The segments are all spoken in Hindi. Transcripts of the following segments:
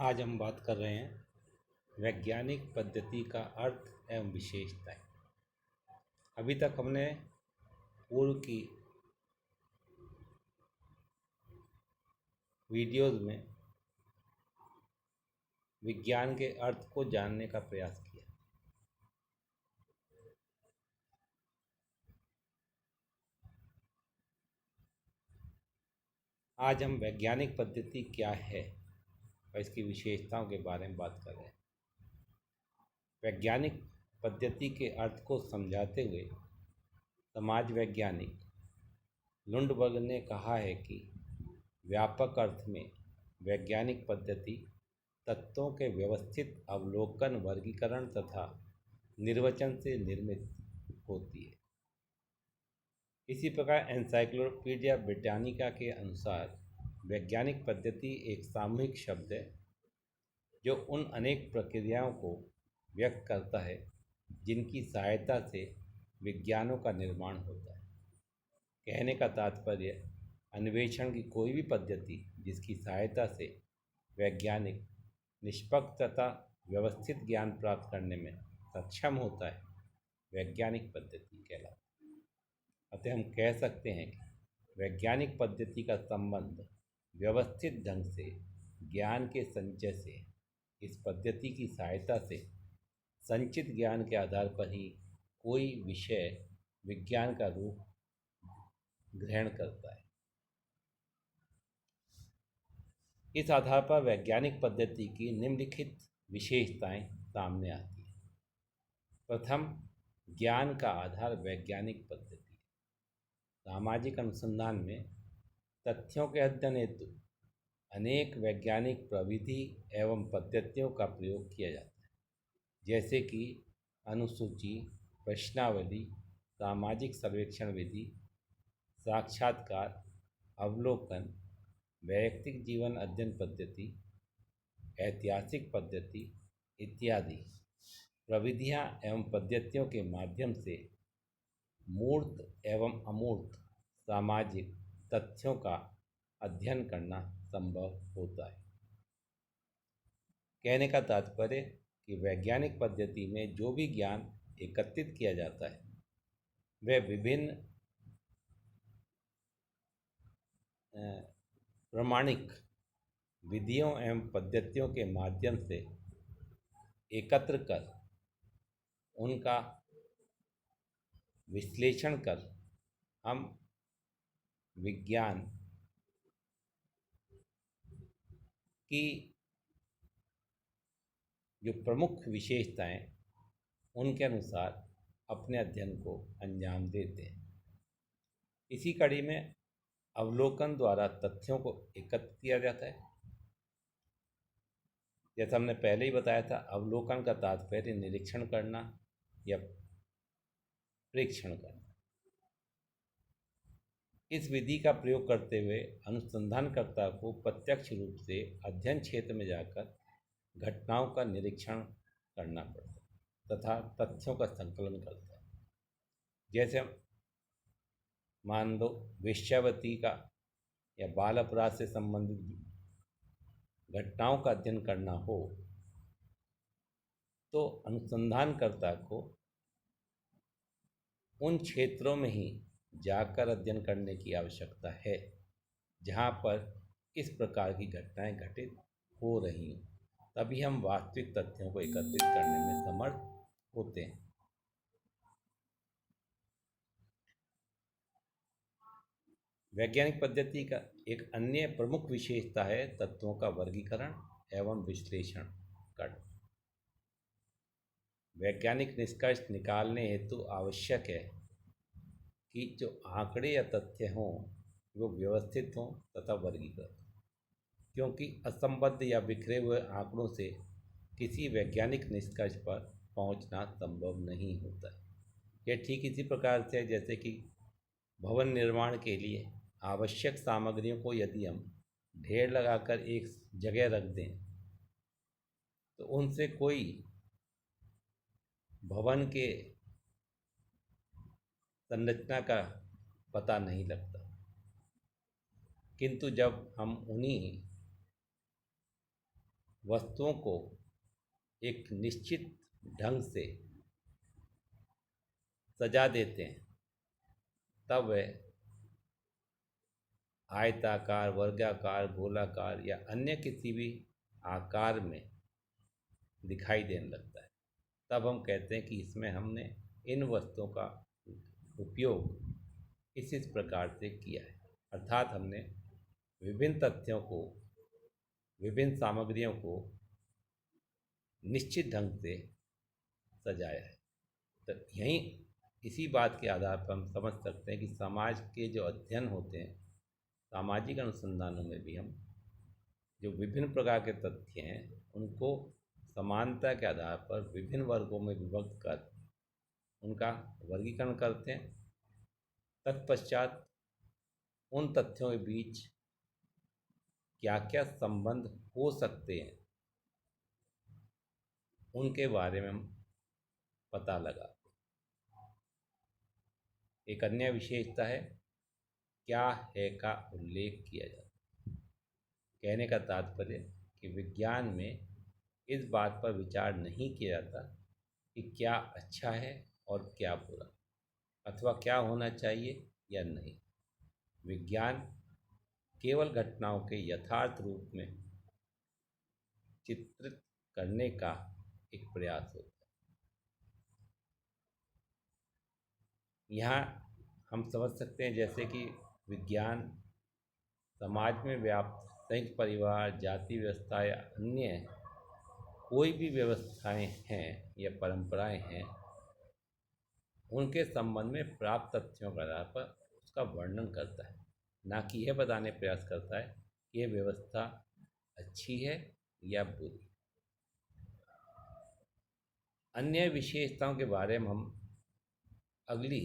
आज हम बात कर रहे हैं वैज्ञानिक पद्धति का अर्थ एवं विशेषताएं। अभी तक हमने पूर्व की वीडियोज़ में विज्ञान के अर्थ को जानने का प्रयास किया। आज हम वैज्ञानिक पद्धति क्या है और इसकी विशेषताओं के बारे में बात कर रहे हैं। वैज्ञानिक पद्धति के अर्थ को समझाते हुए समाज वैज्ञानिक लुंडबर्ग ने कहा है कि व्यापक अर्थ में वैज्ञानिक पद्धति तत्वों के व्यवस्थित अवलोकन, वर्गीकरण तथा निर्वचन से निर्मित होती है। इसी प्रकार एनसाइक्लोपीडिया ब्रिटानिका के अनुसार वैज्ञानिक पद्धति एक सामूहिक शब्द है जो उन अनेक प्रक्रियाओं को व्यक्त करता है जिनकी सहायता से विज्ञानों का निर्माण होता है। कहने का तात्पर्य अन्वेषण की कोई भी पद्धति जिसकी सहायता से वैज्ञानिक निष्पक्ष तथा व्यवस्थित ज्ञान प्राप्त करने में सक्षम होता है, वैज्ञानिक पद्धति कहलाती है। अतः हम कह सकते हैं कि वैज्ञानिक पद्धति का संबंध व्यवस्थित ढंग से ज्ञान के संचय से है। इस पद्धति की सहायता से संचित ज्ञान के आधार पर ही कोई विषय विज्ञान का रूप ग्रहण करता है। इस आधार पर वैज्ञानिक पद्धति की निम्नलिखित विशेषताएं सामने आती हैं। प्रथम, ज्ञान का आधार वैज्ञानिक पद्धति। सामाजिक अनुसंधान में तथ्यों के अध्ययन हेतु अनेक वैज्ञानिक प्रविधि एवं पद्धतियों का प्रयोग किया जाता है, जैसे कि अनुसूची, प्रश्नावली, सामाजिक सर्वेक्षण विधि, साक्षात्कार, अवलोकन, वैयक्तिक जीवन अध्ययन पद्धति, ऐतिहासिक पद्धति इत्यादि प्रविधियां एवं पद्धतियों के माध्यम से मूर्त एवं अमूर्त सामाजिक तथ्यों का अध्ययन करना संभव होता है। कहने का तात्पर्य कि वैज्ञानिक पद्धति में जो भी ज्ञान एकत्रित किया जाता है वह विभिन्न प्रमाणिक विधियों एवं पद्धतियों के माध्यम से एकत्र कर उनका विश्लेषण कर हम विज्ञान की जो प्रमुख विशेषताएं उनके अनुसार अपने अध्ययन को अंजाम देते हैं। इसी कड़ी में अवलोकन द्वारा तथ्यों को एकत्र किया जाता है। जैसा हमने पहले ही बताया था, अवलोकन का तात्पर्य निरीक्षण करना या प्रेक्षण करना। इस विधि का प्रयोग करते हुए अनुसंधानकर्ता को प्रत्यक्ष रूप से अध्ययन क्षेत्र में जाकर घटनाओं का निरीक्षण करना पड़ता है तथा तथ्यों का संकलन करता है। जैसे मान लो वेश्यावती का या बाल अपराध से संबंधित घटनाओं का अध्ययन करना हो तो अनुसंधानकर्ता को उन क्षेत्रों में ही जाकर अध्ययन करने की आवश्यकता है जहाँ पर इस प्रकार की घटनाएं घटित हो रही हैं, तभी हम वास्तविक तथ्यों को एकत्रित करने में समर्थ होते हैं। वैज्ञानिक पद्धति का एक अन्य प्रमुख विशेषता है तत्वों का वर्गीकरण एवं विश्लेषण करना। वैज्ञानिक निष्कर्ष निकालने हेतु आवश्यक है कि जो आंकड़े या तथ्य हों वो व्यवस्थित हों तथा वर्गीकृत, क्योंकि असंबद्ध या बिखरे हुए आंकड़ों से किसी वैज्ञानिक निष्कर्ष पर पहुंचना संभव नहीं होता। यह ठीक इसी प्रकार से जैसे कि भवन निर्माण के लिए आवश्यक सामग्रियों को यदि हम ढेर लगाकर एक जगह रख दें तो उनसे कोई भवन के संरचना का पता नहीं लगता, किंतु जब हम उन्हीं वस्तुओं को एक निश्चित ढंग से सजा देते हैं तब वह आयताकार, वर्गाकार, गोलाकार या अन्य किसी भी आकार में दिखाई देने लगता है। तब हम कहते हैं कि इसमें हमने इन वस्तुओं का उपयोग इस प्रकार से किया है, अर्थात हमने विभिन्न तथ्यों को, विभिन्न सामग्रियों को निश्चित ढंग से सजाया है। तो यहीं इसी बात के आधार पर हम समझ सकते हैं कि समाज के जो अध्ययन होते हैं, सामाजिक अनुसंधानों में भी हम जो विभिन्न प्रकार के तथ्य हैं उनको समानता के आधार पर विभिन्न वर्गों में विभक्त कर उनका वर्गीकरण करते हैं। तत्पश्चात उन तथ्यों के बीच क्या क्या संबंध हो सकते हैं उनके बारे में हम पता लगा। एक अन्य विशेषता है क्या है का उल्लेख किया जाता है। कहने का तात्पर्य कि विज्ञान में इस बात पर विचार नहीं किया जाता कि क्या अच्छा है और क्या बुरा, अथवा क्या होना चाहिए या नहीं। विज्ञान केवल घटनाओं के यथार्थ रूप में चित्रित करने का एक प्रयास होता है। यहाँ हम समझ सकते हैं जैसे कि विज्ञान समाज में व्याप्त संयुक्त परिवार, जाति व्यवस्था या अन्य कोई भी व्यवस्थाएं हैं या परंपराएं हैं, उनके संबंध में प्राप्त तथ्यों के आधार पर उसका वर्णन करता है, ना कि यह बताने प्रयास करता है कि यह व्यवस्था अच्छी है या बुरी। अन्य विशेषताओं के बारे में हम अगली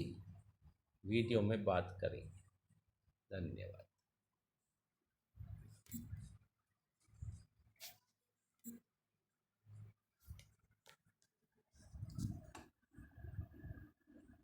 वीडियो में बात करेंगे। धन्यवाद।